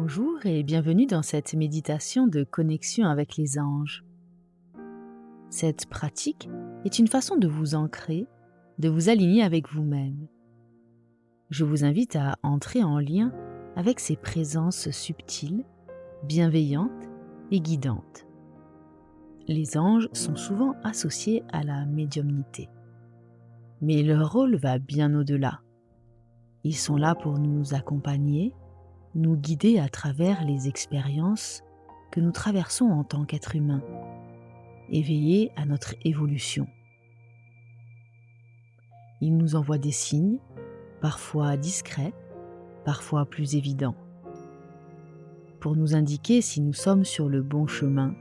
Bonjour et bienvenue dans cette méditation de connexion avec les anges. Cette pratique est une façon de vous ancrer, de vous aligner avec vous-même. Je vous invite à entrer en lien avec ces présences subtiles, bienveillantes et guidantes. Les anges sont souvent associés à la médiumnité, mais leur rôle va bien au-delà. Ils sont là pour nous accompagner, nous guider à travers les expériences que nous traversons en tant qu'êtres humains et veiller à notre évolution. Ils nous envoient des signes, parfois discrets, parfois plus évidents, pour nous indiquer si nous sommes sur le bon chemin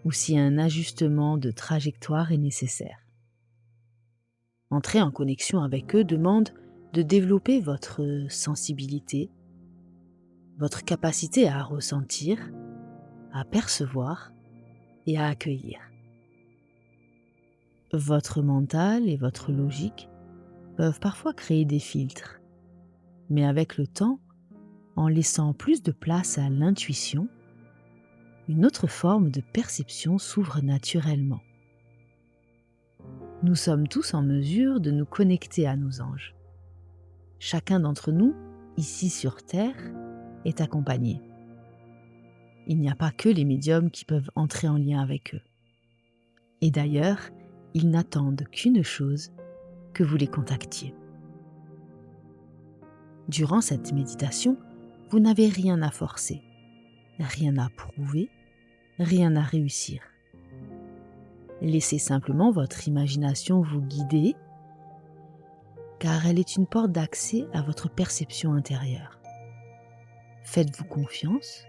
ou si un ajustement de trajectoire est nécessaire. Entrer en connexion avec eux demande de développer votre sensibilité, votre capacité à ressentir, à percevoir et à accueillir. Votre mental et votre logique peuvent parfois créer des filtres, mais avec le temps, en laissant plus de place à l'intuition, une autre forme de perception s'ouvre naturellement. Nous sommes tous en mesure de nous connecter à nos anges. Chacun d'entre nous, ici sur Terre, est accompagné. Il n'y a pas que les médiums qui peuvent entrer en lien avec eux. Et d'ailleurs, ils n'attendent qu'une chose, que vous les contactiez. Durant cette méditation, vous n'avez rien à forcer, rien à prouver, rien à réussir. Laissez simplement votre imagination vous guider, car elle est une porte d'accès à votre perception intérieure. Faites-vous confiance.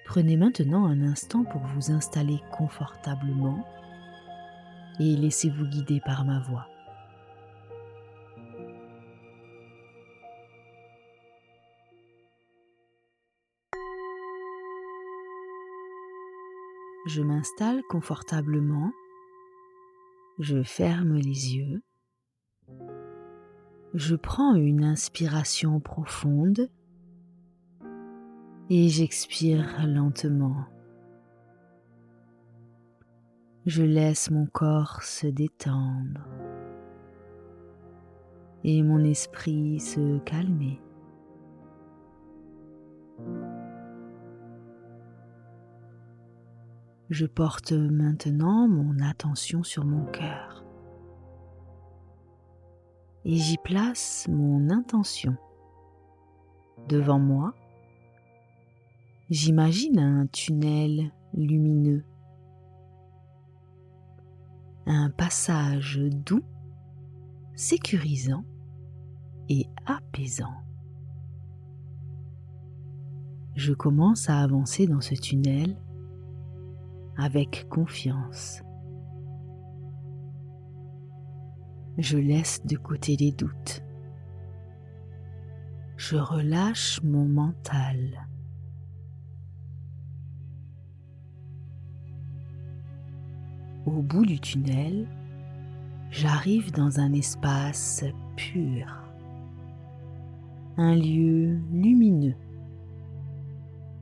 Prenez maintenant un instant pour vous installer confortablement et laissez-vous guider par ma voix. Je m'installe confortablement, je ferme les yeux, je prends une inspiration profonde et j'expire lentement. Je laisse mon corps se détendre et mon esprit se calmer. Je porte maintenant mon attention sur mon cœur et j'y place mon intention. Devant moi, j'imagine un tunnel lumineux, un passage doux, sécurisant et apaisant. Je commence à avancer dans ce tunnel avec confiance. Je laisse de côté les doutes. Je relâche mon mental. Au bout du tunnel, j'arrive dans un espace pur, un lieu lumineux,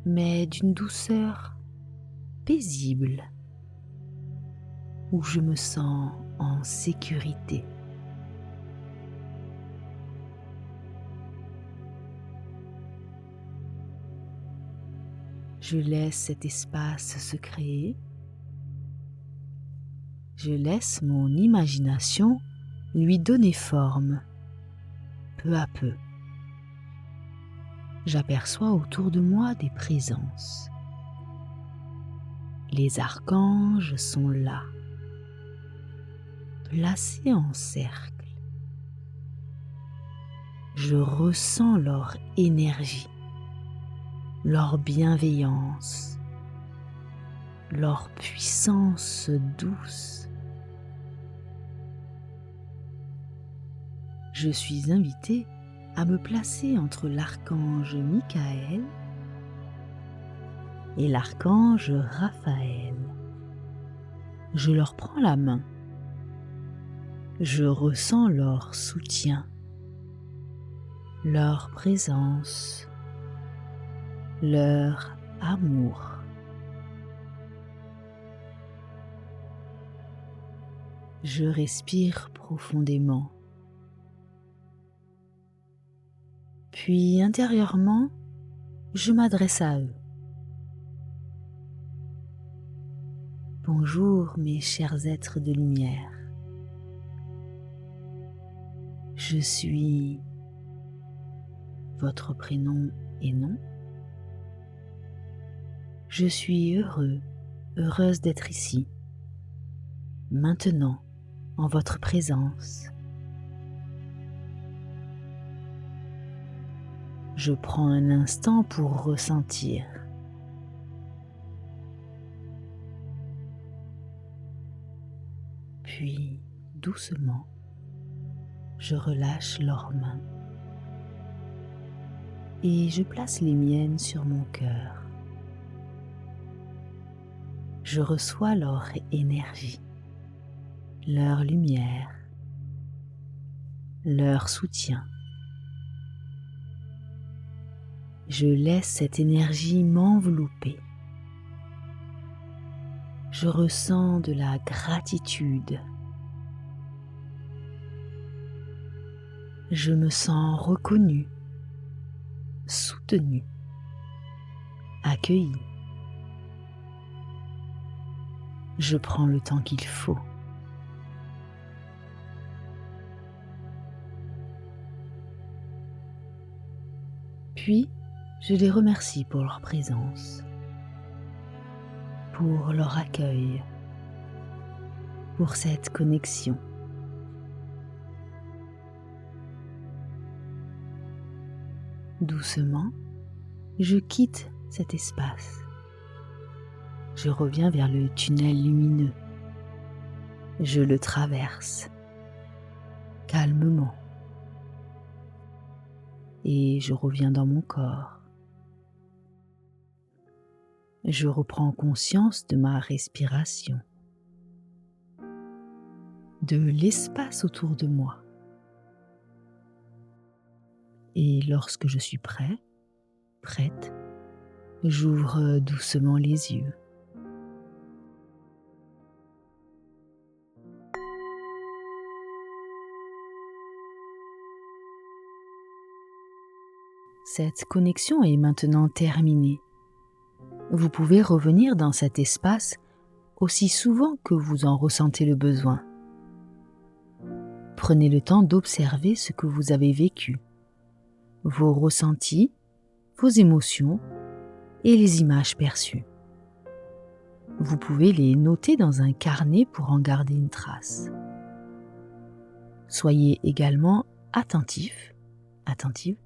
mais d'une douceur paisible, où je me sens en sécurité. Je laisse cet espace se créer. Je laisse mon imagination lui donner forme, peu à peu. J'aperçois autour de moi des présences. Les archanges sont là, placés en cercle. Je ressens leur énergie, leur bienveillance, leur puissance douce. Je suis invitée à me placer entre l'archange Michael et l'archange Raphaël. Je leur prends la main. Je ressens leur soutien, leur présence. leur amour. Je respire profondément. Puis intérieurement, je m'adresse à eux. Bonjour mes chers êtres de lumière. Je suis votre prénom et nom. Je suis heureux, heureuse d'être ici, maintenant, en votre présence. Je prends un instant pour ressentir. Puis, doucement, je relâche leurs mains et je place les miennes sur mon cœur. Je reçois leur énergie, leur lumière, leur soutien. Je laisse cette énergie m'envelopper. Je ressens de la gratitude. Je me sens reconnu, soutenu, accueilli. Je prends le temps qu'il faut. Puis, je les remercie pour leur présence, pour leur accueil, pour cette connexion. Doucement, je quitte cet espace. Je reviens vers le tunnel lumineux. Je le traverse calmement et je reviens dans mon corps. Je reprends conscience de ma respiration, de l'espace autour de moi. Et lorsque je suis prêt, prête, j'ouvre doucement les yeux. Cette connexion est maintenant terminée. Vous pouvez revenir dans cet espace aussi souvent que vous en ressentez le besoin. Prenez le temps d'observer ce que vous avez vécu, vos ressentis, vos émotions et les images perçues. Vous pouvez les noter dans un carnet pour en garder une trace. Soyez également attentif, attentive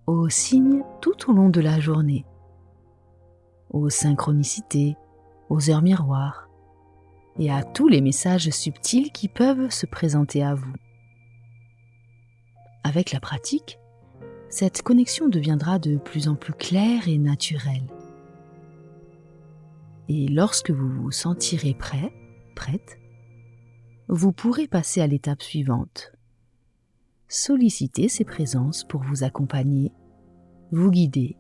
aux signes tout au long de la journée, aux synchronicités, aux heures miroirs et à tous les messages subtils qui peuvent se présenter à vous. Avec la pratique, cette connexion deviendra de plus en plus claire et naturelle. Et lorsque vous vous sentirez prêt, prête, vous pourrez passer à l'étape suivante. Sollicitez ces présences pour vous accompagner, vous guider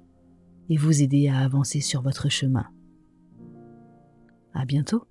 et vous aider à avancer sur votre chemin. À bientôt.